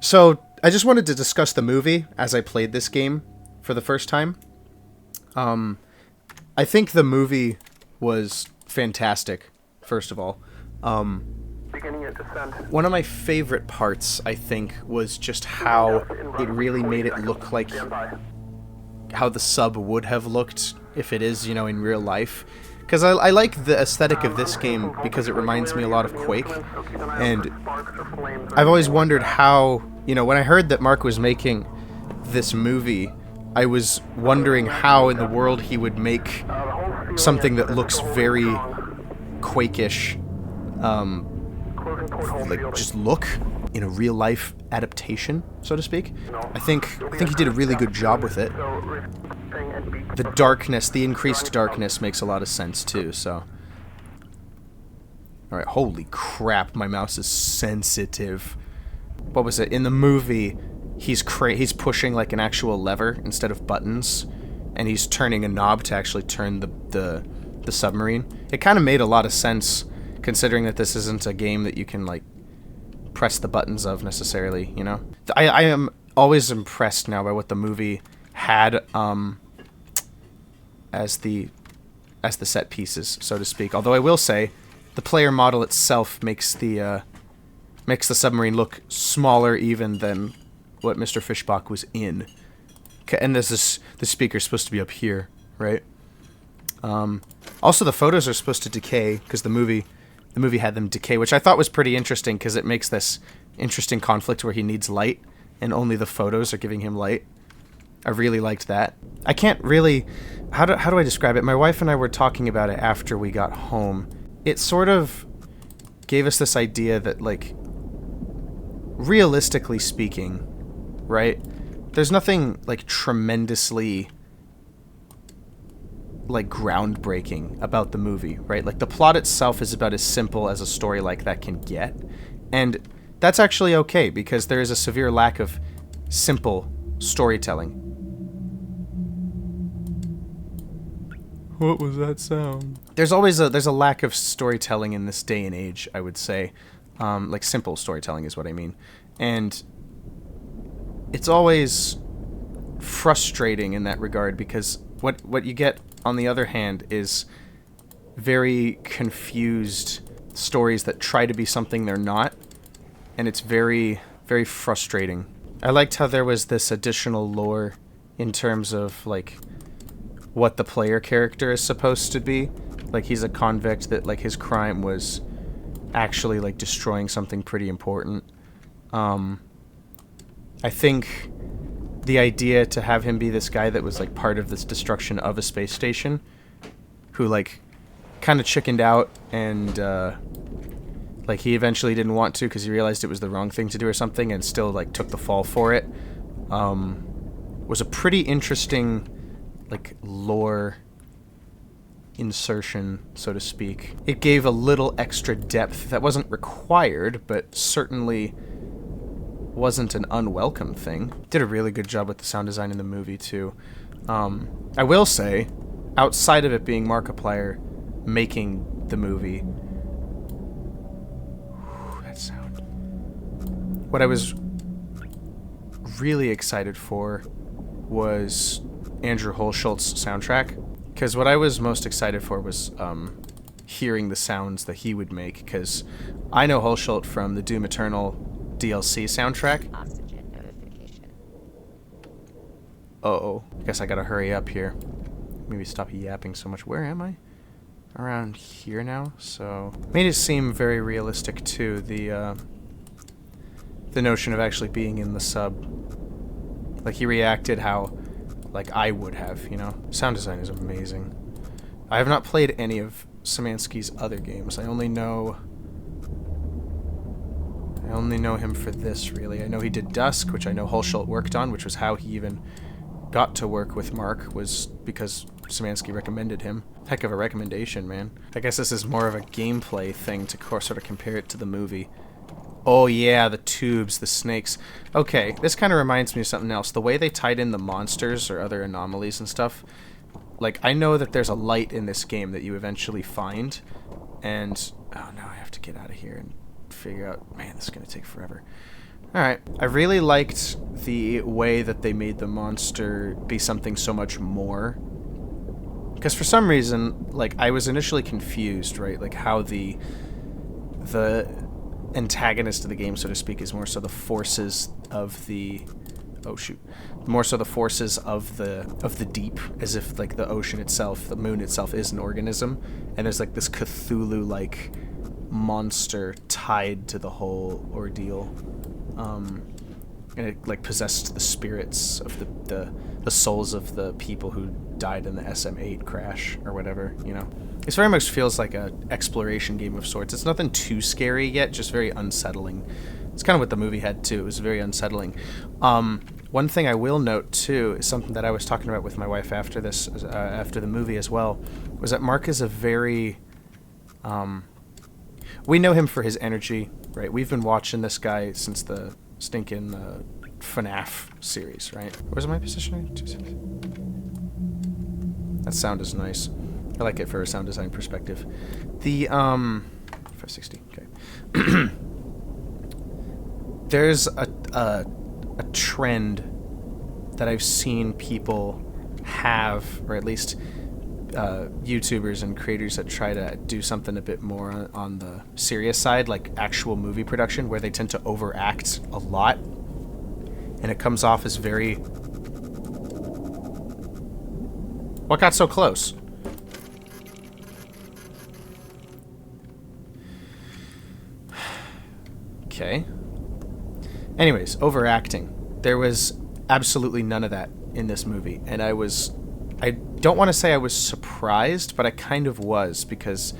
So, I just wanted to discuss the movie as I played this game for the first time. I think the movie was fantastic, first of all. Beginning your descent. One of my favorite parts, I think, was just how it really made it look like Stand by. how the sub would have looked if it is, in real life. Because I like the aesthetic of this game because it reminds me a lot of Quake. And I've always wondered how, when I heard that Mark was making this movie, I was wondering how in the world he would make something that looks very Quake-ish, just look in a real life adaptation, so to speak. I think he did a really good job with it. The darkness, the increased darkness makes a lot of sense too, so. Alright, holy crap, my mouse is sensitive. What was it? In the movie, he's pushing like an actual lever instead of buttons, and he's turning a knob to actually turn the submarine. It kind of made a lot of sense, considering that this isn't a game that you can, like, press the buttons of necessarily, I am always impressed now by what the movie had, as the set pieces, so to speak. Although I will say, the player model itself makes the submarine look smaller even than what Mr. Fishbach was in. And the speaker's supposed to be up here, right? Also, the photos are supposed to decay because the movie had them decay, which I thought was pretty interesting because it makes this interesting conflict where he needs light and only the photos are giving him light. I really liked that. I can't really... How do I describe it? My wife and I were talking about it after we got home. It sort of gave us this idea that, like, realistically speaking, right? There's nothing, like, tremendously, like, groundbreaking about the movie, right? Like, the plot itself is about as simple as a story like that can get. And that's actually okay, because there is a severe lack of simple storytelling. What was that sound? There's a lack of storytelling in this day and age, I would say. Like, simple storytelling is what I mean. And it's always frustrating in that regard, because what you get, on the other hand, is very confused stories that try to be something they're not. And it's very, very frustrating. I liked how there was this additional lore in terms of, like, what the player character is supposed to be. Like, he's a convict that, like, his crime was actually, like, destroying something pretty important. I think the idea to have him be this guy that was, like, part of this destruction of a space station, who, like, kind of chickened out and, like, he eventually didn't want to because he realized it was the wrong thing to do or something and still, like, took the fall for it, was a pretty interesting, like, lore insertion, so to speak. It gave a little extra depth that wasn't required, but certainly wasn't an unwelcome thing. Did a really good job with the sound design in the movie, too. I will say, outside of it being Markiplier making the movie, that sound. What I was really excited for was Andrew Holschultz's soundtrack, because what I was most excited for was hearing the sounds that he would make, because I know Holschultz from the Doom Eternal DLC soundtrack. Oxygen notification. Uh-oh. I guess I gotta hurry up here. Maybe stop yapping so much. Where am I? Around here now, so... Made it seem very realistic, too, the notion of actually being in the sub. Like, he reacted how, like, I would have, Sound design is amazing. I have not played any of Szymanski's other games. I only know him for this, really. I know he did Dusk, which I know Holschultz worked on, which was how he even got to work with Mark, was because Szymanski recommended him. Heck of a recommendation, man. I guess this is more of a gameplay thing to sort of compare it to the movie. Oh yeah, the tubes, the snakes. Okay, this kind of reminds me of something else. The way they tied in the monsters or other anomalies and stuff. Like, I know that there's a light in this game that you eventually find, and... Oh, no, I have to get out of here and figure out... Man, this is going to take forever. Alright. I really liked the way that they made the monster be something so much more. Because for some reason, like, I was initially confused, right? Like, how the antagonist of the game, so to speak, is more so the forces of the... Oh, shoot. More so the forces of the deep, as if, like, the ocean itself, the moon itself, is an organism. And there's, like, this Cthulhu-like monster tied to the whole ordeal. And it, like, possessed the spirits of the souls of the people who died in the SM-8 crash, or whatever, you know? This very much feels like a exploration game of sorts. It's nothing too scary yet, just very unsettling. It's kind of what the movie had, too. It was very unsettling. One thing I will note, too, is something that I was talking about with my wife after this, after the movie as well, was that Mark is a very... we know him for his energy, right? We've been watching this guy since the stinking FNAF series, right? Where's my position? That sound is nice. I like it for a sound design perspective. The 560. Okay. There's a trend that I've seen people have, or at least YouTubers and creators that try to do something a bit more on the serious side, like actual movie production, where they tend to overact a lot, and it comes off as very... What got so close? Okay. Anyways, overacting. There was absolutely none of that in this movie, and I don't want to say I was surprised, but I kind of was, because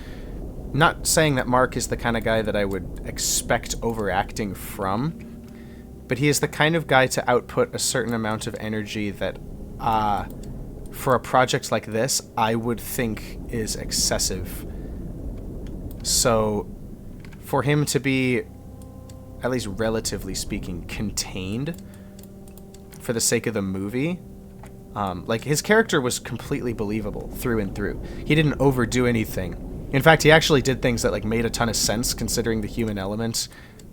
not saying that Mark is the kind of guy that I would expect overacting from, but he is the kind of guy to output a certain amount of energy that, for a project like this, I would think is excessive. So, for him to be, at least relatively speaking, contained for the sake of the movie, like, his character was completely believable through and through. He didn't overdo anything. In fact, he actually did things that, like, made a ton of sense considering the human elements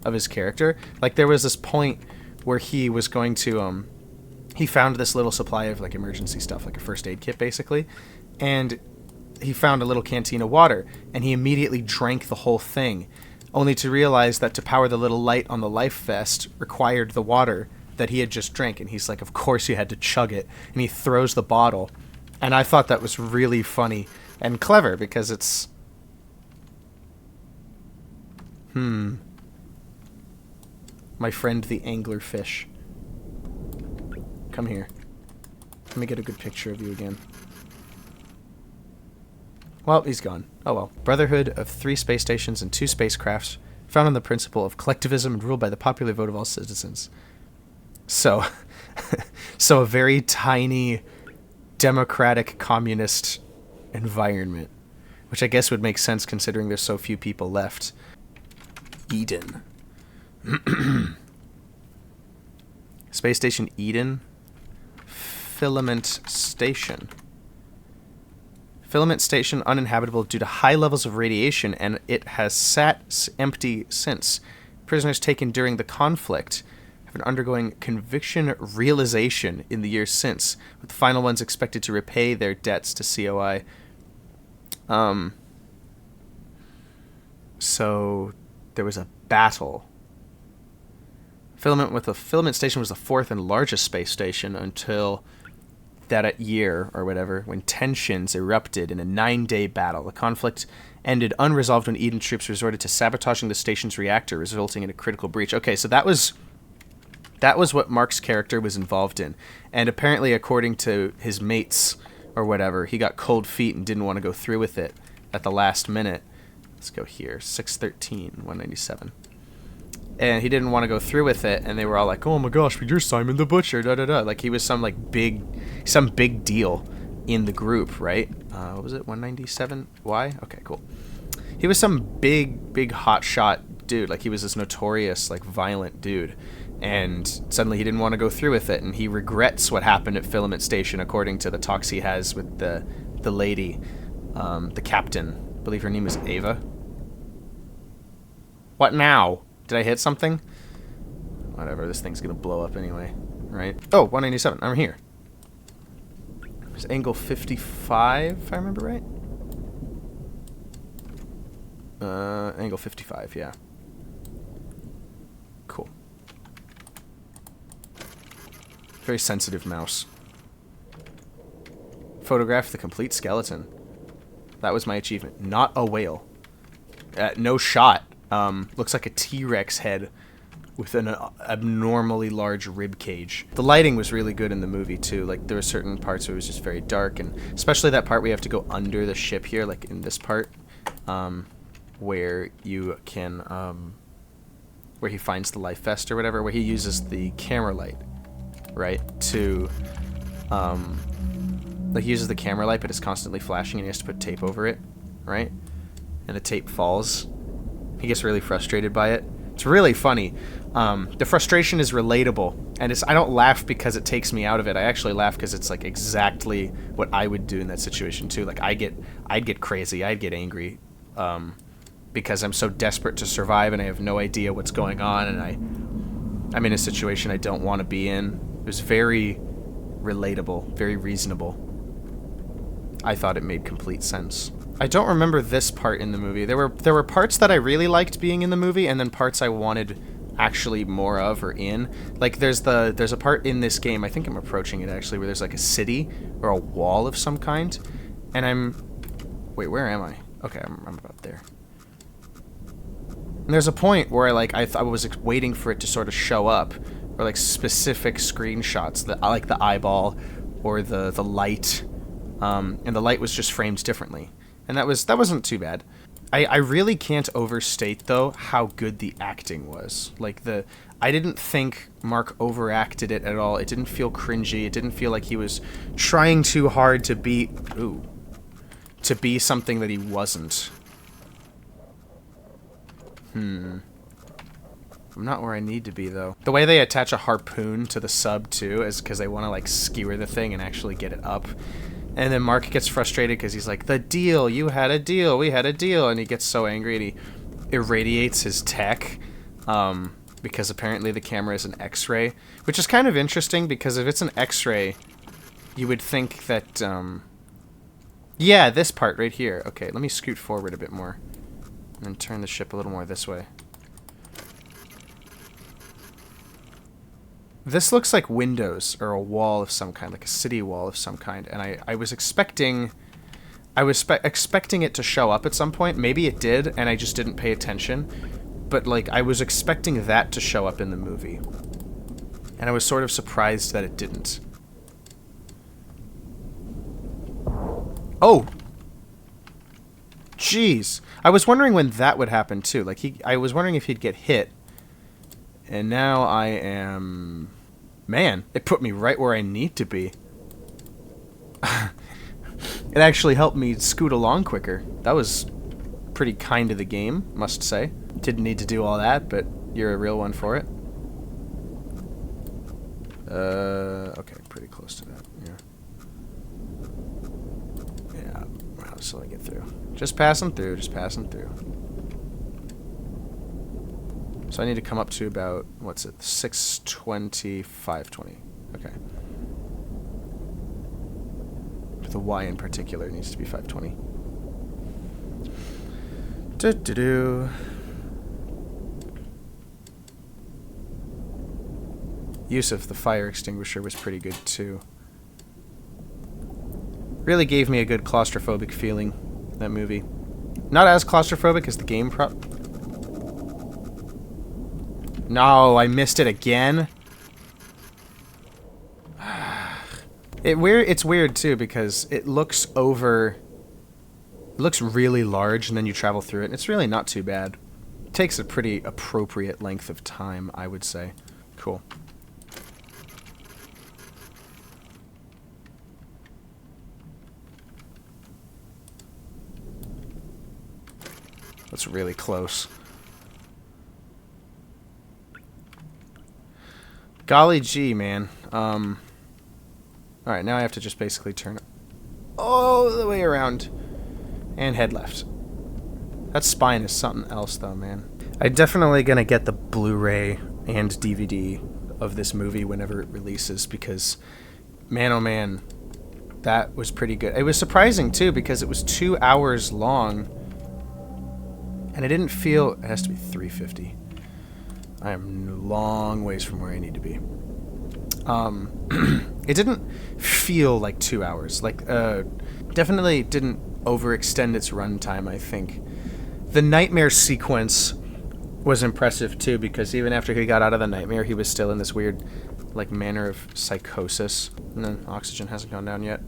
of his character. Like, there was this point where he was going to, he found this little supply of, like, emergency stuff, like a first aid kit, basically, and he found a little canteen of water, and he immediately drank the whole thing, only to realize that to power the little light on the life vest required the water that he had just drank, and he's like, of course you had to chug it, and he throws the bottle, and I thought that was really funny and clever, because it's... My friend the anglerfish. Come here. Let me get a good picture of you again. Well, he's gone. Oh well. Brotherhood of 3 space stations and 2 spacecrafts, founded on the principle of collectivism and ruled by the popular vote of all citizens. So, so a very tiny, democratic, communist environment, which I guess would make sense considering there's so few people left. Eden. Space Station Eden. Filament Station. Filament Station uninhabitable due to high levels of radiation, and it has sat empty since. Prisoners taken during the conflict have been undergoing conviction realization in the years since, with the final ones expected to repay their debts to COI. So there was a battle. Filament Station was the 4th and largest space station until that year, or whatever, when tensions erupted in a 9-day battle. The conflict ended unresolved when Eden troops resorted to sabotaging the station's reactor, resulting in a critical breach. Okay, so that was what Mark's character was involved in. And apparently, according to his mates, or whatever, he got cold feet and didn't want to go through with it at the last minute. Let's go here, 613, 197. And he didn't want to go through with it, and they were all like, oh my gosh, but you're Simon the Butcher, da-da-da. Like, he was some big deal in the group, right? What was it, 197? Why? Okay, cool. He was some big hotshot dude. Like, he was this notorious, like, violent dude. And suddenly he didn't want to go through with it, and he regrets what happened at Filament Station, according to the talks he has with the lady, the captain. I believe her name is Ava. What now? Did I hit something? Whatever, this thing's gonna blow up anyway, right? Oh, 197, I'm here. It's angle 55, if I remember right. Angle 55, yeah. Cool. Very sensitive mouse. Photograph the complete skeleton. That was my achievement. Not a whale. No shot. Looks like a T-Rex head with an abnormally large rib cage. The lighting was really good in the movie too. Like there were certain parts where it was just very dark, and especially that part where you have to go under the ship here, like in this part, where you can, where he finds the life vest or whatever, where he uses the camera light, right, to, like he uses the camera light, but it's constantly flashing, and he has to put tape over it, right, and the tape falls. He gets really frustrated by it. It's really funny. The frustration is relatable, and I don't laugh because it takes me out of it. I actually laugh because it's like exactly what I would do in that situation too. Like I'd get crazy, I'd get angry, because I'm so desperate to survive and I have no idea what's going on, and I'm in a situation I don't want to be in. It was very relatable, very reasonable. I thought it made complete sense. I don't remember this part in the movie. There were parts that I really liked being in the movie, and then parts I wanted actually more of or in. Like there's a part in this game, I think I'm approaching it actually, where there's like a city or a wall of some kind, and wait, where am I? Okay, I'm about there. And there's a point where I was waiting for it to sort of show up, or like specific screenshots that like the eyeball or the light, and the light was just framed differently. And that wasn't too bad. I really can't overstate, though, how good the acting was. Like, I didn't think Mark overacted it at all. It didn't feel cringy. It didn't feel like he was trying too hard to be something that he wasn't. I'm not where I need to be, though. The way they attach a harpoon to the sub, too, is because they want to, like, skewer the thing and actually get it up. And then Mark gets frustrated because he's like, the deal, you had a deal, we had a deal. And he gets so angry and he irradiates his tech, because apparently the camera is an X-ray. Which is kind of interesting because if it's an X-ray, you would think that, yeah, this part right here. Okay, let me scoot forward a bit more. And then turn the ship a little more this way. This looks like windows or a wall of some kind, like a city wall of some kind, and I was expecting it to show up at some point. Maybe it did, and I just didn't pay attention. But like I was expecting that to show up in the movie, and I was sort of surprised that it didn't. Oh, jeez! I was wondering when that would happen too. Like I was wondering if he'd get hit, and now I am. Man, it put me right where I need to be. It actually helped me scoot along quicker. That was pretty kind of the game, must say. Didn't need to do all that, but you're a real one for it. Okay, pretty close to that, yeah. Yeah, how shall I get through? Just passing through, just passing through. So I need to come up to about, what's it, 620, 520. Okay. The Y in particular needs to be 520. Do-do-do. Use of the fire extinguisher was pretty good too. Really gave me a good claustrophobic feeling, that movie. Not as claustrophobic as the game No, I missed it again. It's weird too because it looks really large, and then you travel through it, and it's really not too bad. It takes a pretty appropriate length of time, I would say. Cool. That's really close. Golly gee, man. Alright, now I have to just basically turn all the way around and head left. That spine is something else, though, man. I'm definitely gonna get the Blu-ray and DVD of this movie whenever it releases, because man, oh man, that was pretty good. It was surprising too, because it was 2 hours long, and it didn't feel... It has to be 350. I am a long ways from where I need to be. It didn't feel like 2 hours. Like, definitely didn't overextend its runtime, I think. The nightmare sequence was impressive too, because even after he got out of the nightmare, he was still in this weird, like, manner of psychosis. And then oxygen hasn't gone down yet.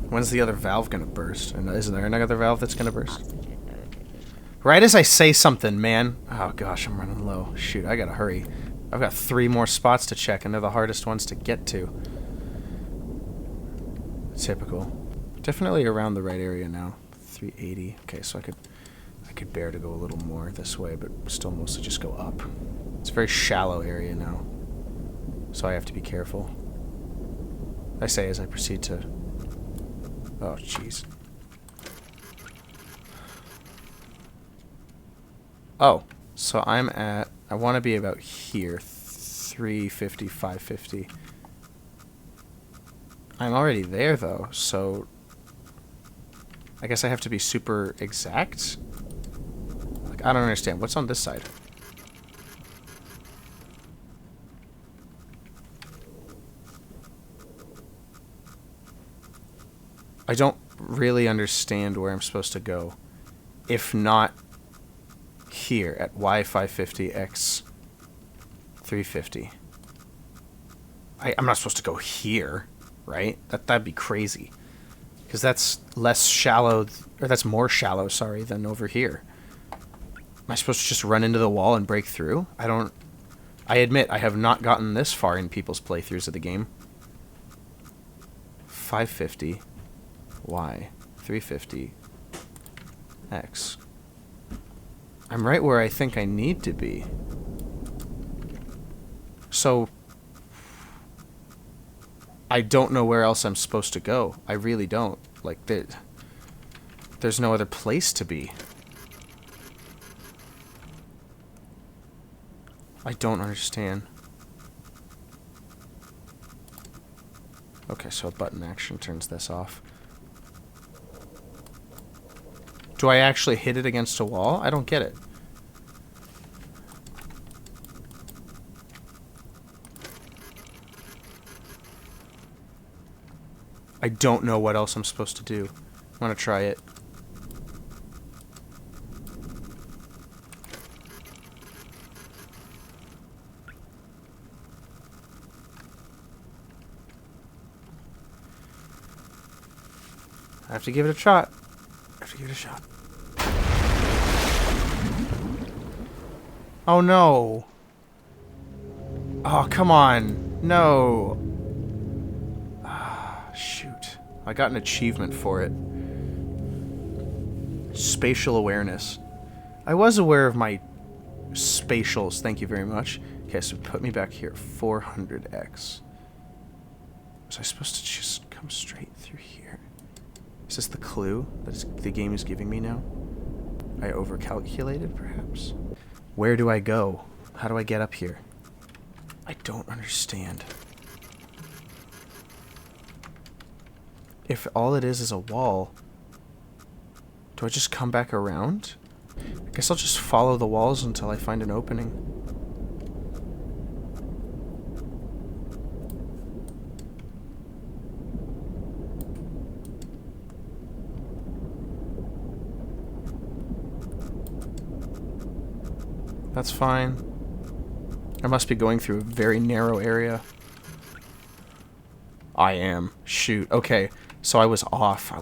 When's the other valve gonna burst? And isn't there another valve that's gonna burst? Right as I say something, man. Oh gosh, I'm running low. Shoot, I gotta hurry. I've got 3 more spots to check, and they're the hardest ones to get to. Typical. Definitely around the right area now. 380. Okay, so I could bear to go a little more this way, but still mostly just go up. It's a very shallow area now, so I have to be careful. I say as I proceed to... Oh, jeez. Oh, so I'm at... I want to be about here. 350, 550. I'm already there, though, so... I guess I have to be super exact? Like, I don't understand. What's on this side? I don't really understand where I'm supposed to go. If not here at Y550 X 350. I'm not supposed to go here, right? That'd be crazy. Because that's less shallow, or that's more shallow, sorry, than over here. Am I supposed to just run into the wall and break through? I admit, I have not gotten this far in people's playthroughs of the game. 550. Y. 350. X. I'm right where I think I need to be. So... I don't know where else I'm supposed to go. I really don't. Like, there's no other place to be. I don't understand. Okay, so a button action turns this off. Do I actually hit it against a wall? I don't get it. I don't know what else I'm supposed to do. I want to try it. I have to give it a shot. I have to give it a shot. Oh no. Oh, come on. No. Shoot. I got an achievement for it. Spatial awareness. I was aware of my spatials, thank you very much. Okay, so put me back here. 400x. Was I supposed to just come straight through here? Is this the clue that the game is giving me now? I overcalculated, perhaps? Where do I go? How do I get up here? I don't understand. If all it is a wall, do I just come back around? I guess I'll just follow the walls until I find an opening. That's fine. I must be going through a very narrow area. I am. Shoot. Okay. So I was off.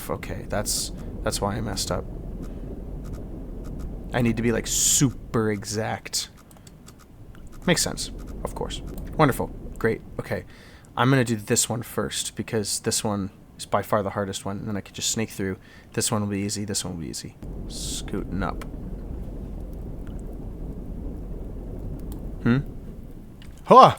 Okay, that's why I messed up. I need to be, like, super exact. Makes sense. Of course. Wonderful. Great. Okay. I'm gonna do this one first, because this one is by far the hardest one, and then I can just sneak through. This one will be easy. This one will be easy. Scooting up. Huh!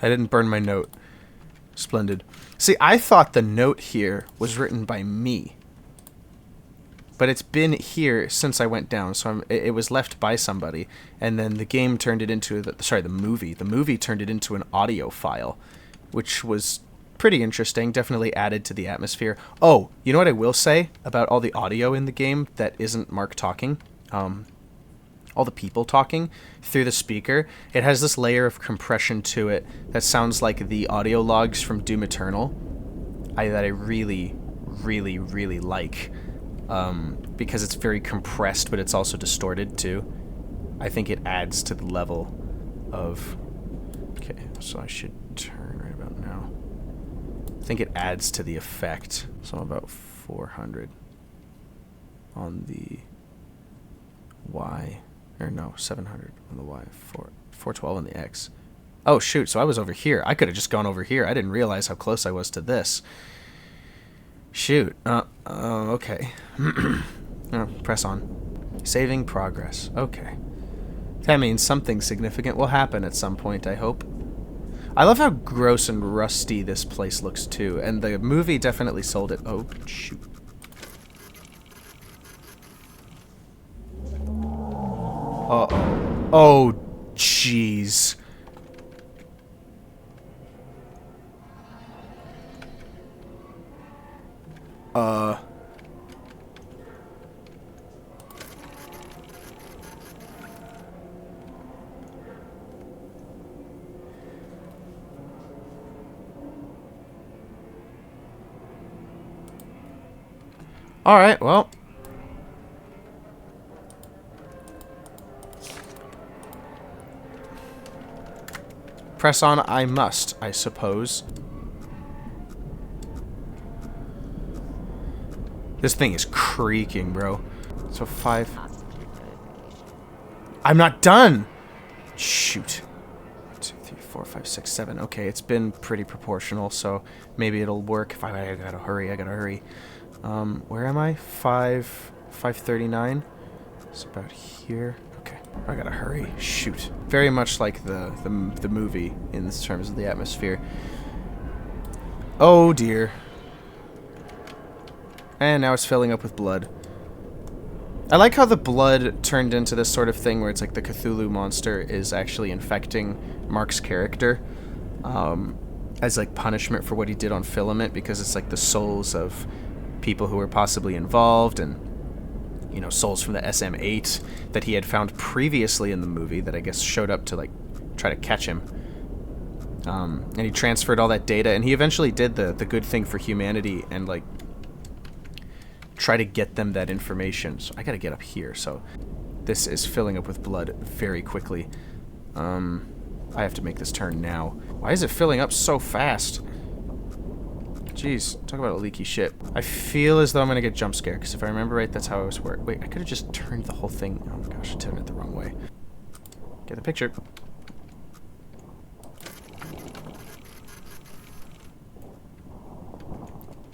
I didn't burn my note. Splendid. See, I thought the note here was written by me. But it's been here since I went down, so it was left by somebody. And then the game turned it into... the movie. The movie turned it into an audio file, which was pretty interesting. Definitely added to the atmosphere. Oh, you know what I will say about all the audio in the game that isn't Mark talking? All the people talking through the speaker. It has this layer of compression to it that sounds like the audio logs from Doom Eternal. That I really, really, really like. Because it's very compressed, but it's also distorted too. I think it adds to the level of... Okay, so I should turn right about now. I think it adds to the effect. So I'm about 400 on the Y. Or no, 700 on the Y. 412 on the X. Oh shoot, so I was over here. I could have just gone over here. I didn't realize how close I was to this. Shoot. Okay. Press on. Saving progress. Okay. That means something significant will happen at some point, I hope. I love how gross and rusty this place looks, too. And the movie definitely sold it. Oh, shoot. Uh-oh. Oh, jeez. Alright, well. Press on I must, I suppose. This thing is creaking, bro. So 5. I'm not done! Shoot. 2, 3, 4, 5, 6, 7. Okay, it's been pretty proportional, so maybe it'll work. If I gotta hurry, I gotta hurry. Where am I? 539. It's about here. Okay, I gotta hurry. Shoot. Very much like the movie in terms of the atmosphere. Oh dear. And now it's filling up with blood. I like how the blood turned into this sort of thing where it's like the Cthulhu monster is actually infecting Mark's character as like punishment for what he did on Filament, because it's like the souls of people who were possibly involved, and you know, souls from the SM8 that he had found previously in the movie that I guess showed up to like try to catch him. And he transferred all that data, and he eventually did the good thing for humanity and like try to get them that information. So I gotta get up here, so this is filling up with blood very quickly. I have to make this turn now. Why is it filling up so fast? Jeez, talk about a leaky ship. I feel as though I'm gonna get jump scared, because if I remember right, that's how it was worked. Wait, I could have just turned the whole thing. Oh my gosh, I turned it the wrong way. Get the picture.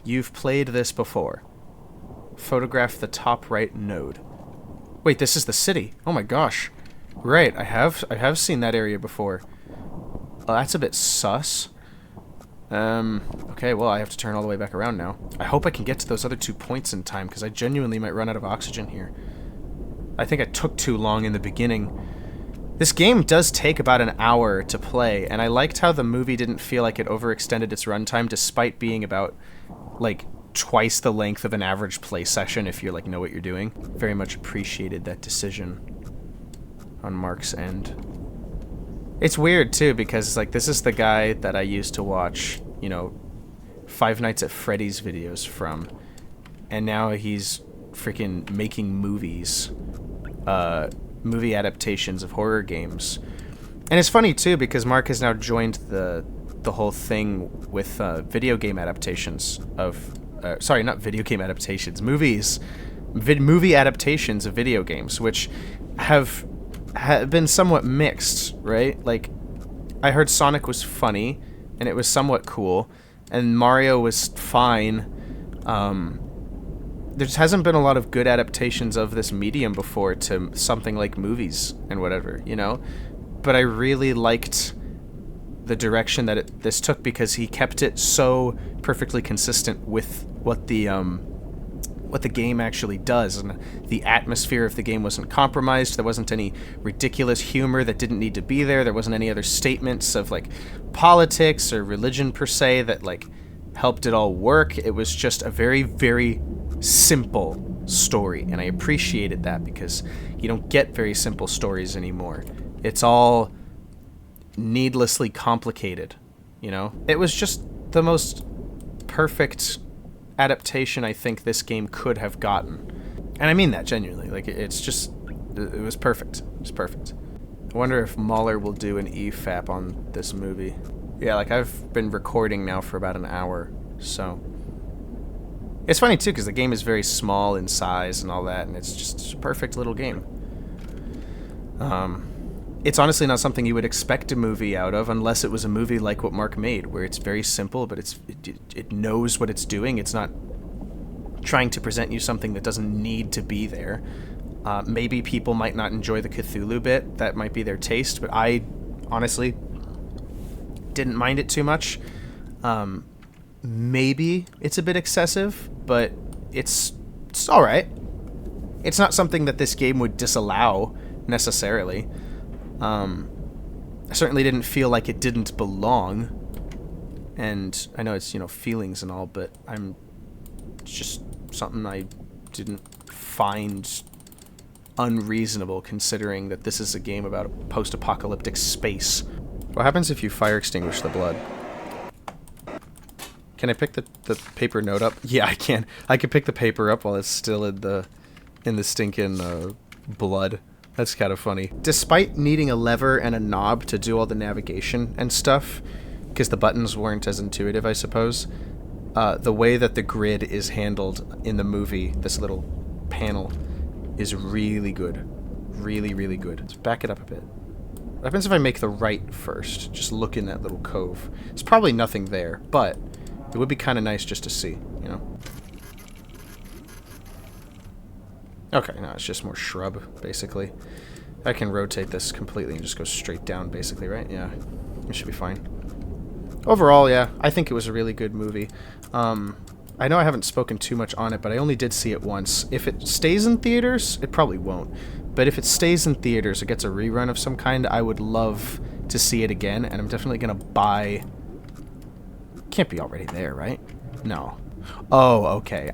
You've played this before. Photograph the top right node. Wait, this is the city. Oh my gosh. Right, I have seen that area before. Oh, that's a bit sus. Okay, well, I have to turn all the way back around now. I hope I can get to those other 2 points in time, because I genuinely might run out of oxygen here. I think I took too long in the beginning. This game does take about an hour to play, and I liked how the movie didn't feel like it overextended its runtime, despite being about, like, twice the length of an average play session if you, like, know what you're doing. Very much appreciated that decision on Mark's end. It's weird, too, because, like, this is the guy that I used to watch, you know, Five Nights at Freddy's videos from. And now he's freaking making movies. Movie adaptations of horror games. And it's funny, too, because Mark has now joined the whole thing with video game adaptations of... sorry, not video game adaptations. Movies. Movie adaptations of video games, which have been somewhat mixed, right? Like, I heard Sonic was funny, and it was somewhat cool, and Mario was fine. There just hasn't been a lot of good adaptations of this medium before to something like movies and whatever, you know? But I really liked the direction that this took, because he kept it so perfectly consistent with what the game actually does, and the atmosphere of the game wasn't compromised. There wasn't any ridiculous humor that didn't need to be there. There wasn't any other statements of like politics or religion per se that like helped it all work. It was just a very, very simple story, and I appreciated that, because you don't get very simple stories anymore. It's all needlessly complicated, you know? It was just the most perfect adaptation I think this game could have gotten. And I mean that genuinely. Like, it's just, it was perfect. It was perfect. I wonder if Mahler will do an EFAP on this movie. Yeah, like, I've been recording now for about an hour, so... It's funny, too, because the game is very small in size and all that, and it's just a perfect little game. It's honestly not something you would expect a movie out of unless it was a movie like what Mark made, where it's very simple, but it knows what it's doing. It's not trying to present you something that doesn't need to be there. Maybe people might not enjoy the Cthulhu bit. That might be their taste, but I honestly didn't mind it too much. Maybe it's a bit excessive, but it's all right. It's not something that this game would disallow necessarily. I certainly didn't feel like it didn't belong, and I know it's, you know, feelings and all, but it's just something I didn't find unreasonable, considering that this is a game about a post-apocalyptic space. What happens if you fire extinguish the blood? Can I pick the paper note up? Yeah, I can. I can pick the paper up while it's still in the stinking blood. That's kind of funny. Despite needing a lever and a knob to do all the navigation and stuff, because the buttons weren't as intuitive, I suppose, the way that the grid is handled in the movie, this little panel, is really good. Really, really good. Let's back it up a bit. What happens if I make the right first? Just look in that little cove. There's probably nothing there, but it would be kind of nice just to see, you know? Okay, no, it's just more shrub, basically. I can rotate this completely and just go straight down, basically, right? Yeah, it should be fine. Overall, yeah, I think it was a really good movie. I know I haven't spoken too much on it, but I only did see it once. If it stays in theaters, it probably won't. But if it stays in theaters or gets a rerun of some kind, I would love to see it again, and I'm definitely going to buy... Can't be already there, right? No. Oh, okay,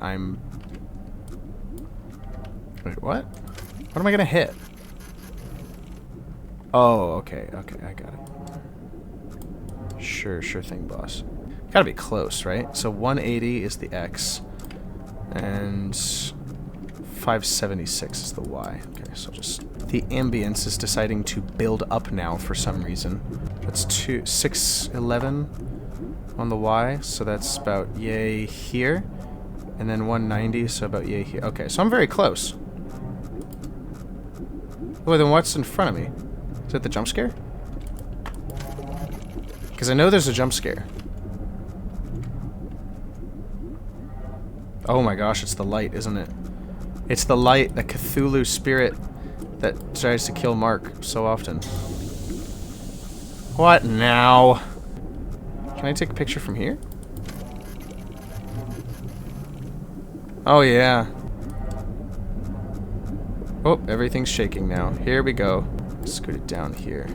Wait, what? What am I gonna hit? Oh, okay, I got it. Sure thing, boss. Gotta be close, right? So 180 is the X, and 576 is the Y. Okay, so just... The ambience is deciding to build up now for some reason. That's 611 on the Y, so that's about yay here. And then 190, so about yay here. Okay, so I'm very close. Well, then what's in front of me? Is that the jump scare? Because I know there's a jump scare. Oh my gosh, it's the light, isn't it? It's the light, the Cthulhu spirit that tries to kill Mark so often. What now? Can I take a picture from here? Oh yeah. Oh, everything's shaking now. Here we go. Scoot it down here.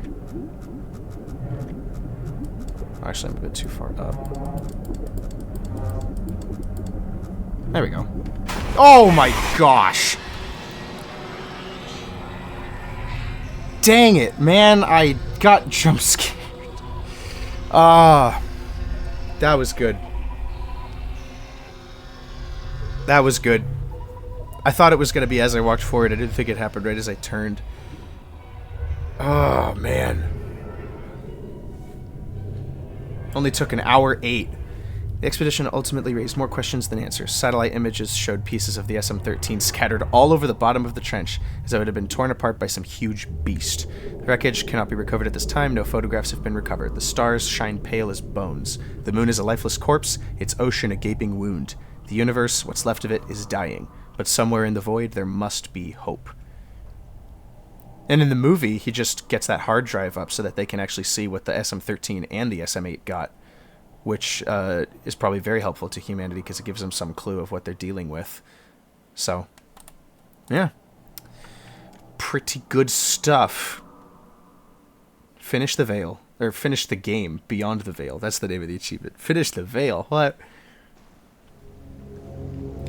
Actually, I'm a bit too far up. There we go. Oh my gosh! Dang it, man, I got jump scared. That was good. That was good. I thought it was going to be as I walked forward. I didn't think it happened right as I turned. Oh, man. Only took an hour 8. The expedition ultimately raised more questions than answers. Satellite images showed pieces of the SM-13 scattered all over the bottom of the trench, as though it had been torn apart by some huge beast. The wreckage cannot be recovered at this time. No photographs have been recovered. The stars shine pale as bones. The moon is a lifeless corpse, its ocean a gaping wound. The universe, what's left of it, is dying. But somewhere in the void, there must be hope. And in the movie, he just gets that hard drive up so that they can actually see what the SM-13 and the SM-8 got, which is probably very helpful to humanity because it gives them some clue of what they're dealing with. So, yeah. Pretty good stuff. Finish the Veil. Or finish the game, Beyond the Veil. That's the name of the achievement. Finish the Veil. What?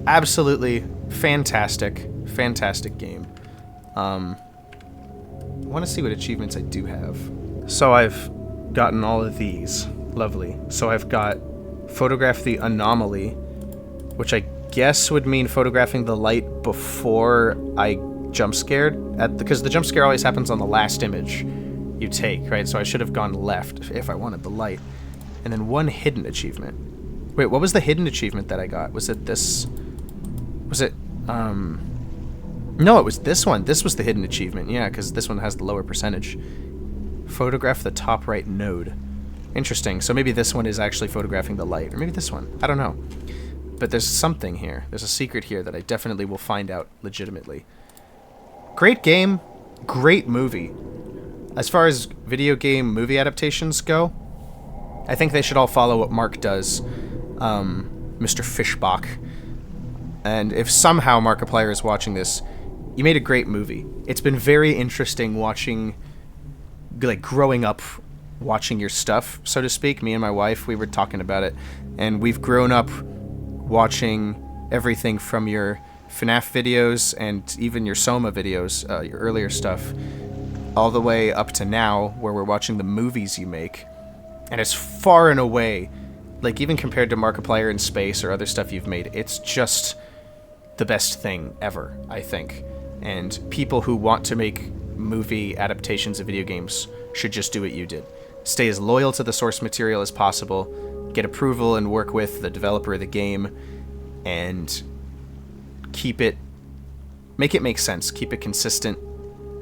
Absolutely fantastic. Fantastic game. I want to see what achievements I do have. So I've gotten all of these. Lovely. So I've got Photograph the Anomaly, which I guess would mean photographing the light before I jump scared. Because the jump scare always happens on the last image you take, right? So I should have gone left if I wanted the light. And then one hidden achievement. Wait, what was the hidden achievement that I got? Was it this? Was it, no, it was this one. This was the hidden achievement, yeah, because this one has the lower percentage. Photograph the top right node. Interesting, so maybe this one is actually photographing the light, or maybe this one. I don't know. But there's something here. There's a secret here that I definitely will find out legitimately. Great game. Great movie. As far as video game movie adaptations go, I think they should all follow what Mark does, Mr. Fishbach. And if somehow Markiplier is watching this, you made a great movie. It's been very interesting watching, like, growing up watching your stuff, so to speak. Me and my wife, we were talking about it, and we've grown up watching everything from your FNAF videos and even your Soma videos, your earlier stuff, all the way up to now, where we're watching the movies you make. And it's far and away, like, even compared to Markiplier in Space or other stuff you've made, it's just the best thing ever, I think. And people who want to make movie adaptations of video games should just do what you did. Stay as loyal to the source material as possible, get approval and work with the developer of the game, and make it make sense, keep it consistent,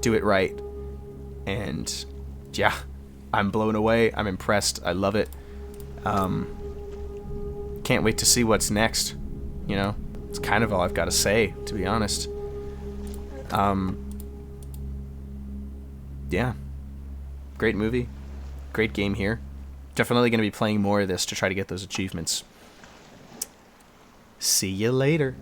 do it right. And yeah, I'm blown away. I'm impressed. I love it. Can't wait to see what's next. You know, it's kind of all I've got to say, to be honest. Yeah, great movie, great game here. Definitely going to be playing more of this to try to get those achievements. See you later.